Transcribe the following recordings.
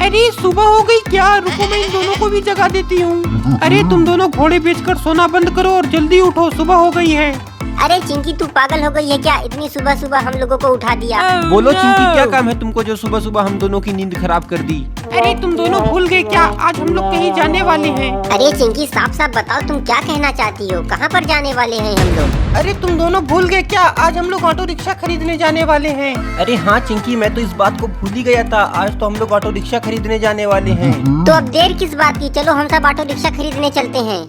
अरे सुबह हो गई क्या? रुको मैं इन दोनों को भी जगा देती हूँ। अरे तुम दोनों घोड़े बेचकर सोना बंद करो और जल्दी उठो, सुबह हो गई है। अरे चिंकी तू पागल हो गई है क्या? इतनी सुबह सुबह हम लोगों को उठा दिया। बोलो चिंकी, क्या काम है तुमको जो सुबह सुबह हम दोनों की नींद खराब कर दी? अरे तुम दोनों भूल गए क्या? आज हम लोग कहीं जाने वाले हैं। अरे चिंकी साफ साफ बताओ तुम क्या कहना चाहती हो? कहाँ पर जाने वाले हैं हम लोग? अरे तुम दोनों भूल गए क्या? आज हम लोग ऑटो रिक्शा खरीदने जाने वाले हैं। अरे हाँ चिंकी, मैं तो इस बात को भूल ही गया था। आज तो हम लोग ऑटो रिक्शा खरीदने जाने वाले हैं। तो अब देर किस बात की? चलो हम सब ऑटो रिक्शा खरीदने चलते हैं।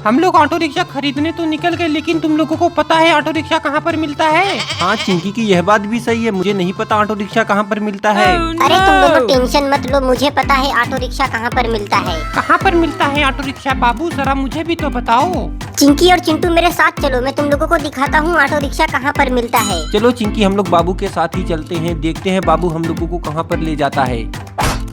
हम लोग ऑटो रिक्शा खरीदने तो निकल गए, लेकिन तुम लोगों को पता है ऑटो रिक्शा कहाँ पर मिलता है? हाँ चिंकी की यह बात भी सही है, मुझे नहीं पता ऑटो रिक्शा कहाँ पर मिलता है। अरे तुम लोग टेंशन मत लो, मुझे पता है ऑटो रिक्शा कहाँ पर मिलता है। कहाँ पर मिलता है ऑटो रिक्शा? बाबू जरा मुझे भी तो बताओ। चिंकी और चिंटू मेरे साथ चलो, मैं तुम लोगों को दिखाता हूँ ऑटो रिक्शा कहाँ पर मिलता है। चलो चिंकी, हम लोग बाबू के साथ ही चलते हैं, देखते हैं बाबू हम लोगों को कहाँ पर ले जाता है।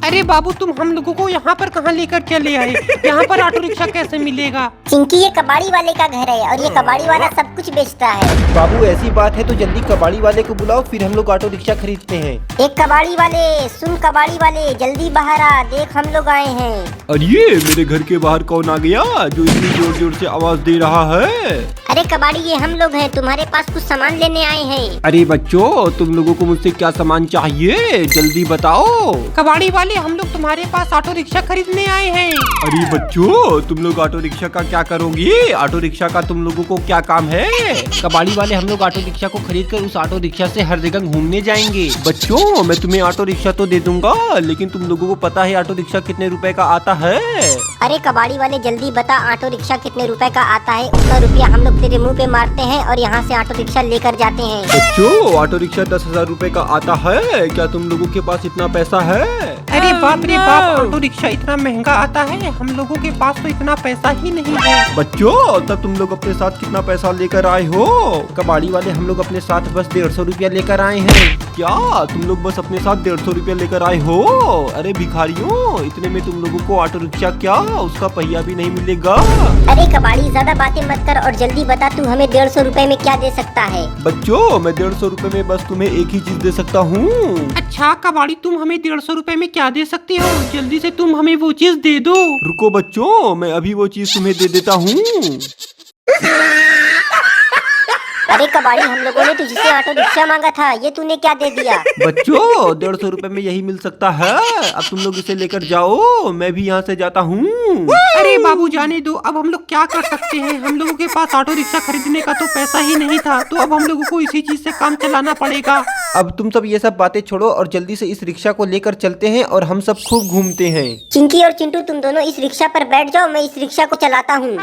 अरे बाबू तुम हम लोगों को यहाँ पर कहाँ लेकर चले आए? यहाँ पर ऑटो रिक्शा कैसे मिलेगा? चिंकी ये कबाड़ी वाले का घर है और ये कबाड़ी वाला सब कुछ बेचता है। बाबू ऐसी बात है तो जल्दी कबाड़ी वाले को बुलाओ, फिर हम लोग ऑटो रिक्शा खरीदते हैं। एक कबाड़ी वाले, सुन कबाड़ी वाले, जल्दी बाहर आ, देख हम लोग आए हैं। अरे मेरे घर के बाहर कौन आ गया जो इतनी जोर जोर से आवाज दे रहा है? अरे कबाड़ी ये हम लोग हैं, तुम्हारे पास कुछ सामान लेने आए हैं। अरे बच्चों, तुम लोगों को मुझसे क्या सामान चाहिए जल्दी बताओ। कबाड़ी वाले हम लोग तुम्हारे पास ऑटो रिक्शा खरीदने आए हैं। अरे बच्चों, तुम लोग ऑटो रिक्शा का क्या करोगे? ऑटो रिक्शा का तुम लोगों को क्या काम है? कबाड़ी वाले हम लोग ऑटो रिक्शा को खरीद कर उस ऑटो रिक्शा से हर जगह घूमने जाएंगे। बच्चों मैं तुम्हें ऑटो रिक्शा तो दे दूंगा, लेकिन तुम लोगों को पता है ऑटो रिक्शा कितने रुपए का आता है? अरे कबाड़ी वाले जल्दी बता, ऑटो रिक्शा कितने रुपए का आता है? उतना रुपया हम लोग तेरे मुंह पे मारते हैं और यहाँ से ऑटो रिक्शा लेकर जाते हैं। बच्चों ऑटो रिक्शा 10,000 रुपए का आता है, क्या तुम लोगों के पास इतना पैसा है? अरे बाप रे बाप, ऑटो रिक्शा इतना महंगा आता है? हम लोगों के पास तो इतना पैसा ही नहीं है। बच्चों तब तुम लोग अपने साथ कितना पैसा लेकर आए हो? कबाड़ी वाले हम लोग अपने साथ बस 150 रुपया लेकर आए हैं। क्या तुम लोग बस अपने साथ 150 रुपया लेकर आए हो? अरे भिखारियों, इतने में तुम लोगों को ऑटो रिक्शा क्या उसका पहिया भी नहीं मिलेगा। अरे कबाड़ी ज्यादा बातें मत कर और जल्दी बता तू हमें 150 रुपए में क्या दे सकता है? बच्चों मैं 150 रुपए में बस तुम्हें एक ही चीज दे सकता हूँ। अच्छा कबाड़ी, तुम हमें 150 रुपए में क्या दे सकते हो? जल्दी से तुम हमें वो चीज दे दो। रुको बच्चों, मैं अभी वो चीज तुम्हें दे देता हूँ। अरे कबाड़ी, हम लोगों ने तुझसे ऑटो रिक्शा मांगा था, ये तूने क्या दे दिया? बच्चों 150 रुपए में यही मिल सकता है, अब तुम लोग इसे लेकर जाओ, मैं भी यहाँ से जाता हूँ। अरे बाबू जाने दो, अब हम लोग क्या कर सकते हैं? हम लोगों के पास ऑटो रिक्शा खरीदने का तो पैसा ही नहीं था, तो अब हम लोगों को इसी चीज से काम चलाना पड़ेगा। अब तुम सब ये सब बातें छोड़ो और जल्दी से इस रिक्शा को लेकर चलते हैं और हम सब खूब घूमते हैं। चिंकी और चिंटू तुम दोनों इस रिक्शा पर बैठ जाओ, मैं इस रिक्शा को चलाता हूँ।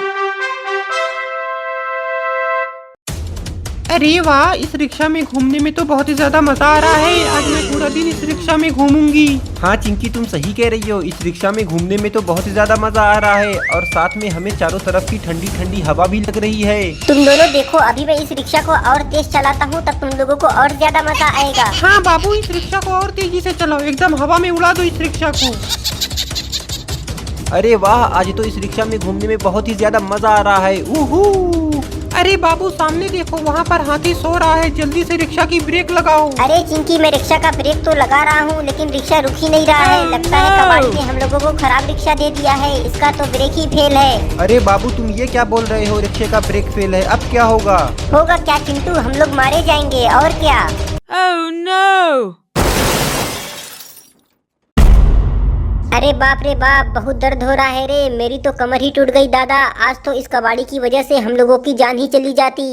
अरे वाह, इस रिक्शा में घूमने में तो बहुत ही ज्यादा मजा आ रहा है। आज मैं पूरा दिन इस रिक्शा में घूमूंगी। हाँ चिंकी तुम सही कह रही हो, इस रिक्शा में घूमने में तो बहुत ही ज्यादा मजा आ रहा है और साथ में हमें चारों तरफ की ठंडी ठंडी हवा भी लग रही है। तुम दोनों देखो, अभी मैं इस रिक्शा को और तेज चलाता हूँ, तब तुम लोगों को और ज्यादा मजा आएगा। हाँ बाबू, इस रिक्शा को और तेजी से चलाओ, एकदम हवा में उड़ा दो इस रिक्शा को। अरे वाह, आज तो इस रिक्शा में घूमने में बहुत ही ज्यादा मजा आ रहा है। उहू। अरे बाबू सामने देखो, वहाँ पर हाथी सो रहा है, जल्दी से रिक्शा की ब्रेक लगाओ। अरे चिंकी, मैं रिक्शा का ब्रेक तो लगा रहा हूँ, लेकिन रिक्शा रुक ही नहीं रहा है। लगता है कबाड़ी ने हम लोगों को खराब रिक्शा दे दिया है, इसका तो ब्रेक ही फेल है। अरे बाबू तुम ये क्या बोल रहे हो? रिक्शे का ब्रेक फेल है, अब क्या होगा? होगा क्या चिंटू, हम लोग मारे जाएंगे और क्या। Oh no! अरे बाप रे बाप, बहुत दर्द हो रहा है रे, मेरी तो कमर ही टूट गई दादा। आज तो इस कबाड़ी की वजह से हम लोगों की जान ही चली जाती।